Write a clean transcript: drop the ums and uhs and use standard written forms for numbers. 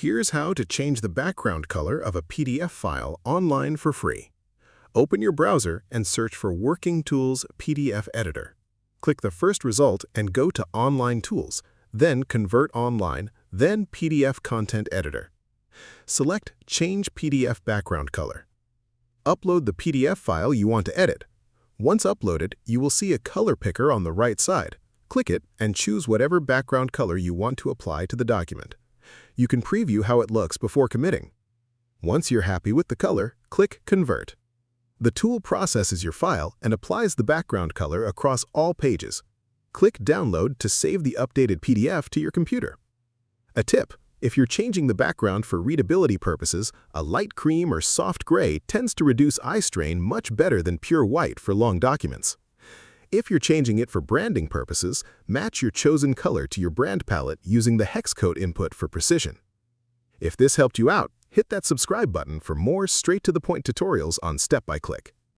Here's how to change the background color of a PDF file online for free. Open your browser and search for Working Tools PDF Editor. Click the first result and go to Online Tools, then Convert Online, then PDF Content Editor. Select Change PDF Background Color. Upload the PDF file you want to edit. Once uploaded, you will see a color picker on the right side. Click it and choose whatever background color you want to apply to the document. You can preview how it looks before committing. Once you're happy with the color, click Convert. The tool processes your file and applies the background color across all pages. Click Download to save the updated PDF to your computer. A tip: if you're changing the background for readability purposes, a light cream or soft gray tends to reduce eye strain much better than pure white for long documents. If you're changing it for branding purposes, match your chosen color to your brand palette using the hex code input for precision. If this helped you out, hit that subscribe button for more straight-to-the-point tutorials on Step by Click.